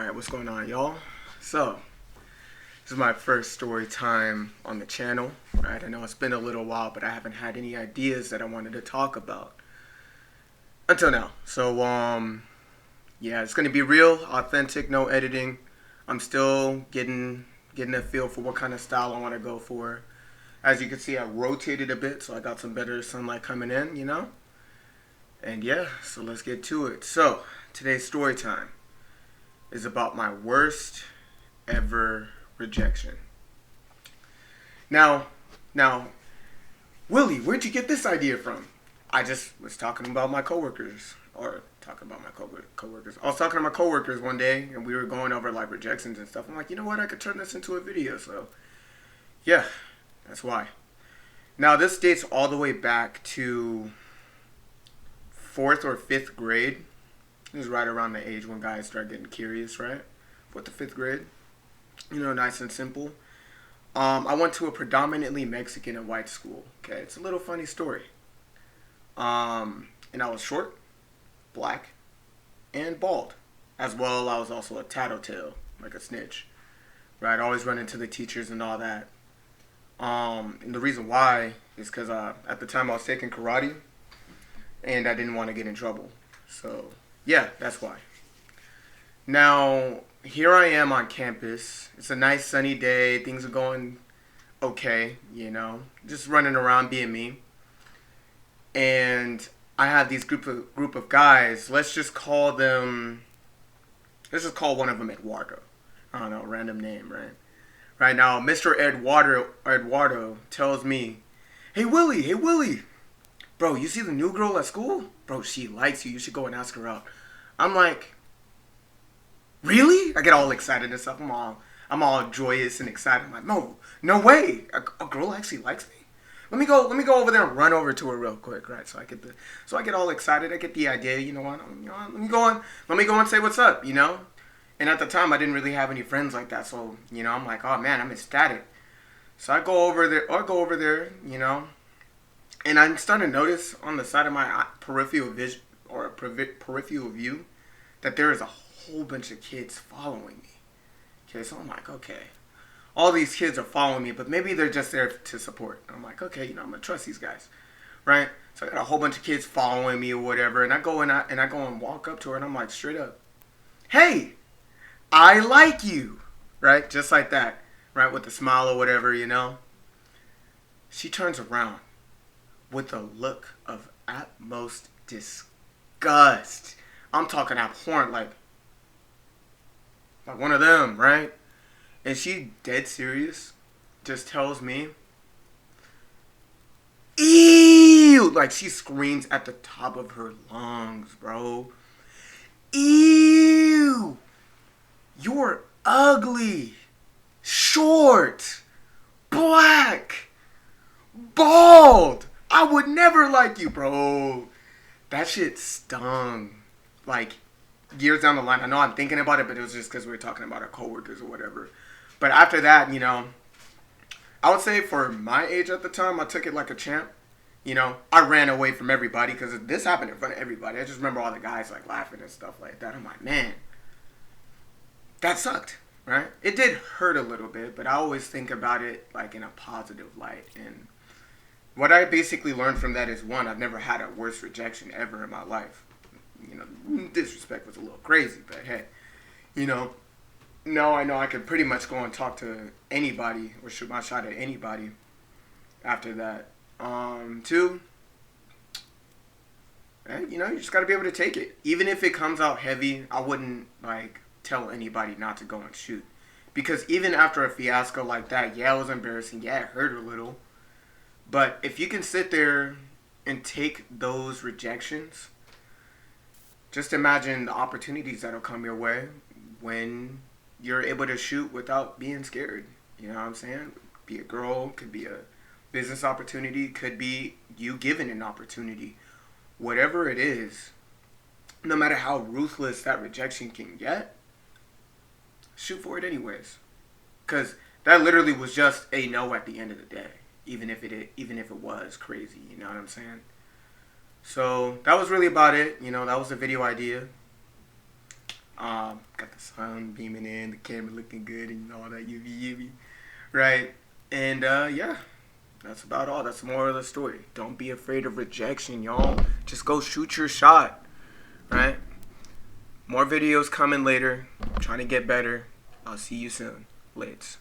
Alright, what's going on, y'all? So, this is my first story time on the channel, right? I know it's been a little while, but I haven't had any ideas that I wanted to talk about until now. So, yeah, it's gonna be real, authentic, no editing. I'm still getting a feel for what kind of style I want to go for. As you can see, I rotated a bit, so I got some better sunlight coming in. And yeah, so let's get to it. So, today's story time is about my worst ever rejection. Now, Willie, where'd you get this idea from? I just was talking about my coworkers, or talking about my coworkers. I was talking to my coworkers one day, and we were going over like rejections and stuff. I'm like, you know what? I could turn this into a video. So, yeah, that's why. Now, this dates all the way back to 4th or 5th grade. This is right around the age when guys start getting curious, right? 4th to 5th grade. Nice and simple. I went to a predominantly Mexican and white school. Okay, it's a little funny story. And I was short, black, and bald. As well, I was also a tattletale, like a snitch. Right, always run into the teachers and all that. And the reason why is because at the time I was taking karate, and I didn't want to get in trouble. So, yeah, that's why. Now, here I am on campus. It's a nice sunny day. Things are going okay, just running around being me. And I have these group of guys. Let's just call one of them Eduardo. I don't know, random name, right? Right now, Mr. Eduardo tells me, Hey Willie, bro, you see the new girl at school? Bro, she likes you. You should go and ask her out. I'm like, really? I get all excited and stuff. I'm all joyous and excited. I'm like, no way. A girl actually likes me. Let me go over there and run over to her real quick, right? So I get all excited. I get the idea. Let me go and say what's up. And at the time, I didn't really have any friends like that. So I'm like, oh man, I'm ecstatic. So I go over there. And I'm starting to notice on the side of my peripheral view that there is a whole bunch of kids following me. Okay, so I'm like, okay, all these kids are following me, but maybe they're just there to support. I'm like, okay, I'm gonna trust these guys, right? So I got a whole bunch of kids following me or whatever, and I go and walk up to her, and I'm like, straight up, hey, I like you, right? Just like that, right? With a smile or whatever, She turns around with a look of utmost disgust. I'm talking abhorrent, like one of them, right? And she dead serious, just tells me, ew! Like she screams at the top of her lungs, bro. Ew! You're ugly, short, black, bald. I would never like you, bro. That shit stung. Like, years down the line. I know I'm thinking about it, but it was just because we were talking about our coworkers or whatever. But after that, I would say for my age at the time, I took it like a champ. I ran away from everybody because this happened in front of everybody. I just remember all the guys like laughing and stuff like that. I'm like, man, that sucked, right? It did hurt a little bit, but I always think about it like in a positive light. And what I basically learned from that is, one, I've never had a worse rejection ever in my life. Disrespect was a little crazy, but hey, now I know I can pretty much go and talk to anybody or shoot my shot at anybody after that. Two, you just gotta be able to take it. Even if it comes out heavy, I wouldn't tell anybody not to go and shoot. Because even after a fiasco like that, yeah, it was embarrassing, yeah, it hurt a little. But if you can sit there and take those rejections, just imagine the opportunities that'll come your way when you're able to shoot without being scared. You know what I'm saying? Be a girl, could be a business opportunity, could be you given an opportunity. Whatever it is, no matter how ruthless that rejection can get, shoot for it anyways. Because that literally was just a no at the end of the day. Even if it was crazy, you know what I'm saying? So that was really about it. That was the video idea. Got the sun beaming in, the camera looking good, and all that UV, right? And yeah, that's about all. That's the moral of the story. Don't be afraid of rejection, y'all. Just go shoot your shot, right? More videos coming later. I'm trying to get better. I'll see you soon. Lates.